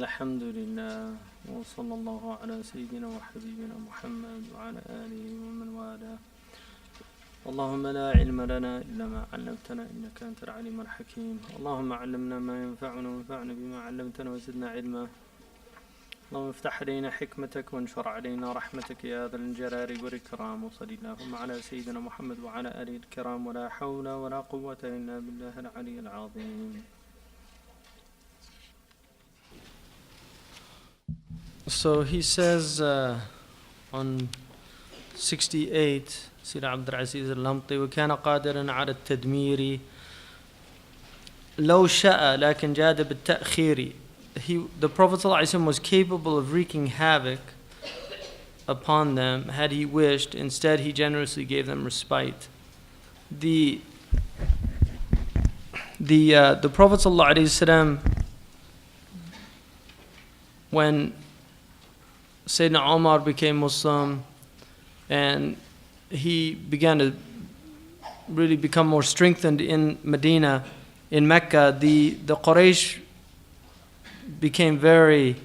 الحمد لله وصلى الله على سيدنا وحبيبنا محمد وعلى آله ومن والاه. اللهم لا علم لنا إلا ما علمتنا إنك أنت العليم الحكيم. اللهم علمنا ما ينفعنا وانفعنا بما علمتنا وزدنا علما. اللهم افتح علينا حكمتك وانشر علينا رحمتك يا ذا الجلال والإكرام. وصل اللهم على سيدنا محمد وعلى آله الكرام. ولا حول ولا قوة إلا بالله العلي العظيم. So he says on 68, Sir Abdul Aziz al-Lamti, وكان قادرا على التدمير لو شاء لكن جاد بالتأخير. The Prophet ﷺ was capable of wreaking havoc upon them had he wished. Instead, he generously gave them respite. The Prophet ﷺ, when Sayyidina Umar became Muslim and he began to really become more strengthened in Medina, in Mecca, the Quraysh became very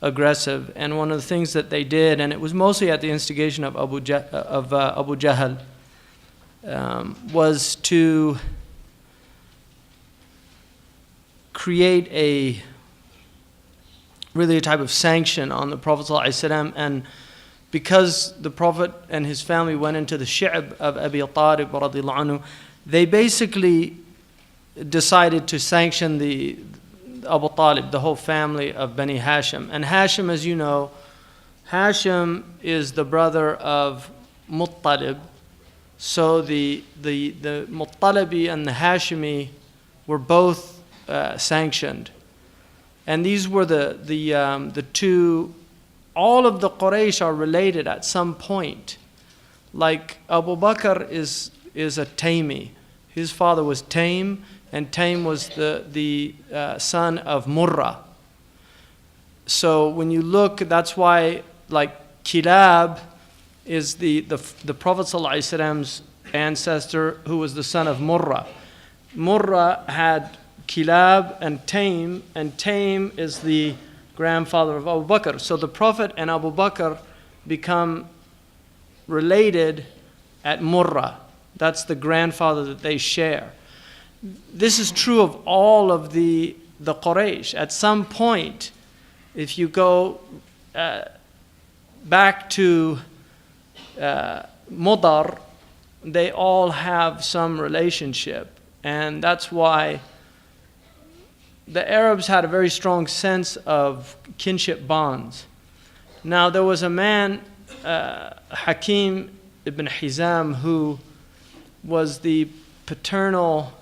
aggressive. And one of the things that they did, and it was mostly at the instigation of Abu Jahl, was to create a type of sanction on the Prophet ﷺ. And because the Prophet and his family went into the shi'b of Abi Talib radiallahu anhu, they basically decided to sanction the Abu Talib, the whole family of Bani Hashim. And Hashim, as you know, Hashim is the brother of Muttalib. So the Muttalibi and the Hashimi were both sanctioned. And these were the two. All of the Quraysh are related at some point. Like Abu Bakr is a Taymi. His father was Taym, and Taym was the son of Murrah. So when you look, that's why like Kilab is the Prophet ﷺ's ancestor, who was the son of Murrah. Murrah had Kilab and Taym is the grandfather of Abu Bakr. So the Prophet and Abu Bakr become related at Murrah. That's the grandfather that they share. This is true of all of the Quraysh. At some point, if you go back to Mudar, they all have some relationship. And that's why the Arabs had a very strong sense of kinship bonds. Now there was a man, Hakim ibn Hizam, who was the paternal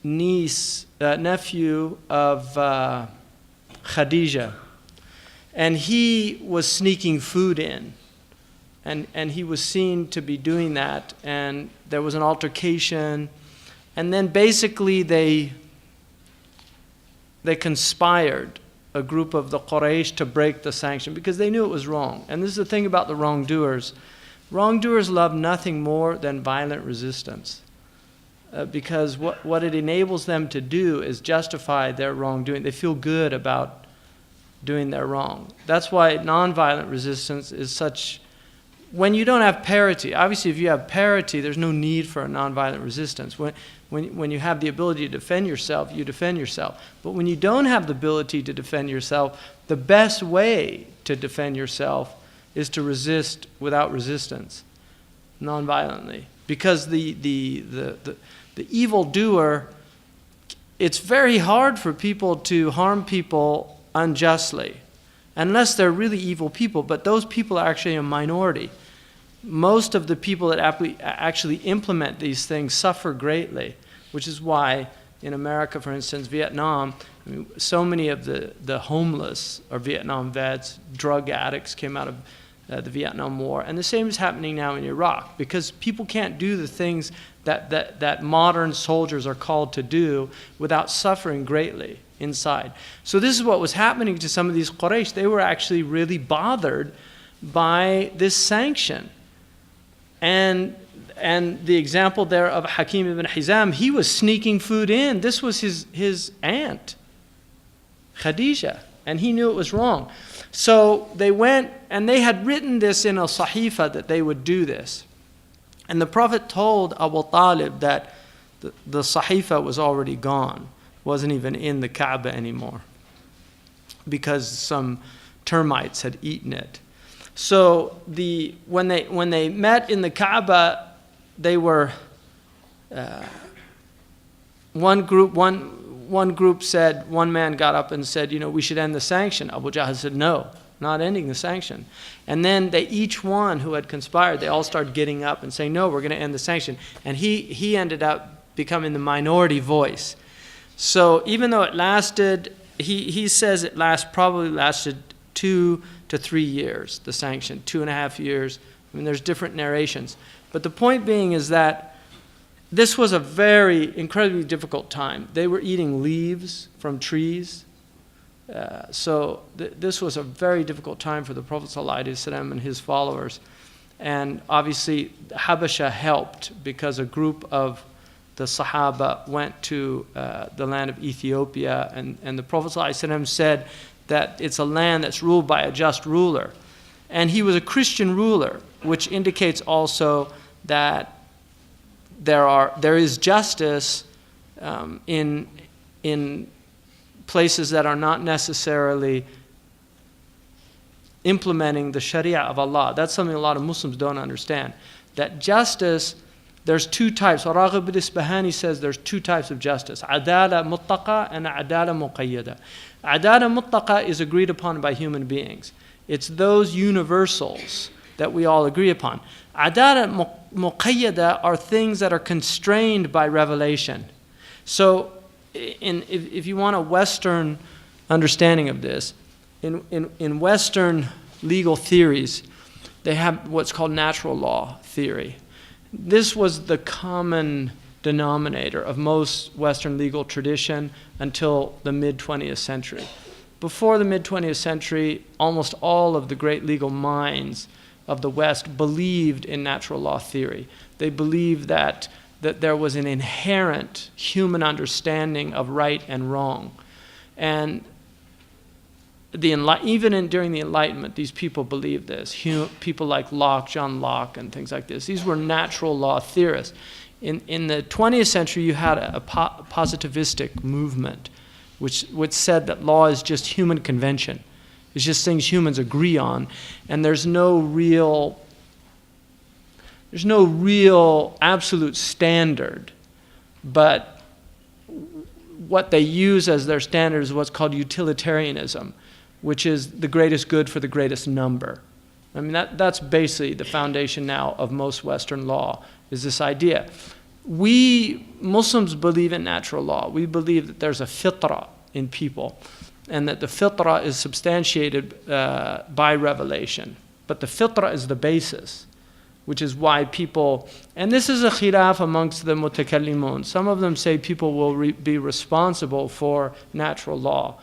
nephew of Khadija. And he was sneaking food in. And he was seen to be doing that. And there was an altercation. And then basically they conspired, a group of the Quraysh, to break the sanction because they knew it was wrong. And this is the thing about the wrongdoers. Wrongdoers love nothing more than violent resistance because what it enables them to do is justify their wrongdoing. They feel good about doing their wrong. That's why nonviolent resistance is such... When you don't have parity, obviously if you have parity, there's no need for a nonviolent resistance. When you have the ability to defend yourself, you defend yourself. But when you don't have the ability to defend yourself, the best way to defend yourself is to resist without resistance, nonviolently. Because the evildoer, it's very hard for people to harm people unjustly, unless they're really evil people, but those people are actually a minority. Most of the people that actually implement these things suffer greatly, which is why in America, for instance, Vietnam, so many of the homeless are Vietnam vets, drug addicts came out of the Vietnam War, and the same is happening now in Iraq, because people can't do the things that modern soldiers are called to do without suffering greatly inside. So this is what was happening to some of these Quraysh. They were actually really bothered by this sanction. And the example there of Hakim ibn Hizam, he was sneaking food in. This was his aunt. Khadija, and he knew it was wrong. So they went, and they had written this in a sahifa that they would do this. And the Prophet told Abu Talib that the sahifa was already gone, wasn't even in the Kaaba anymore, because some termites had eaten it. So when they met in the Kaaba, they were one group said, one man got up and said, we should end the sanction. Abu Jahl said, no, not ending the sanction. And then each one who had conspired, they all started getting up and saying, no, we're going to end the sanction. And he ended up becoming the minority voice. So even though it lasted, he says it probably lasted 2 to 3 years, the sanction, 2.5 years. I mean, there's different narrations. But the point being is that this was a very incredibly difficult time. They were eating leaves from trees. So this was a very difficult time for the Prophet ﷺ and his followers. And obviously, Habasha helped, because a group of the Sahaba went to the land of Ethiopia, and the Prophet ﷺ said that it's a land that's ruled by a just ruler. And he was a Christian ruler, which indicates also that there is justice in places that are not necessarily implementing the Sharia of Allah. That's something a lot of Muslims don't understand. That justice, there's two types. Raghib al-Isbahani says there's two types of justice: adala muttaqa and adala muqayyada. Adala muttaqa is agreed upon by human beings. It's those universals that we all agree upon. Adala muqayyada are things that are constrained by revelation. So if you want a Western understanding of this, in Western legal theories, they have what's called natural law theory. This was the common denominator of most Western legal tradition until the mid-20th century. Before the mid-20th century, almost all of the great legal minds of the West believed in natural law theory. They believed that there was an inherent human understanding of right and wrong. And during the Enlightenment, these people believed this. People like John Locke and things like this. These were natural law theorists. In the 20th century, you had a positivistic movement, which said that law is just human convention. It's just things humans agree on, and there's no real absolute standard. But what they use as their standard is what's called utilitarianism, which is the greatest good for the greatest number. I mean, that's basically the foundation now of most Western law, is this idea. We Muslims believe in natural law. We believe that there's a fitrah in people, and that the fitrah is substantiated by revelation. But the fitrah is the basis, which is why people, and this is a khilaf amongst the mutakallimun. Some of them say people will be responsible for natural law.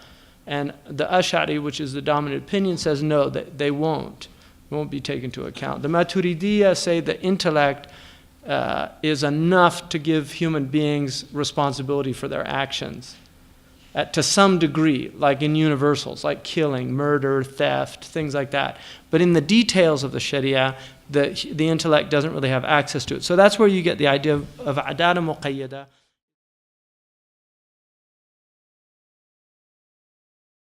And the Ash'ari, which is the dominant opinion, says no, they won't be taken into account. The Maturidiyya say the intellect is enough to give human beings responsibility for their actions. To some degree, like in universals, like killing, murder, theft, things like that. But in the details of the Sharia, the intellect doesn't really have access to it. So that's where you get the idea of adala muqayyada.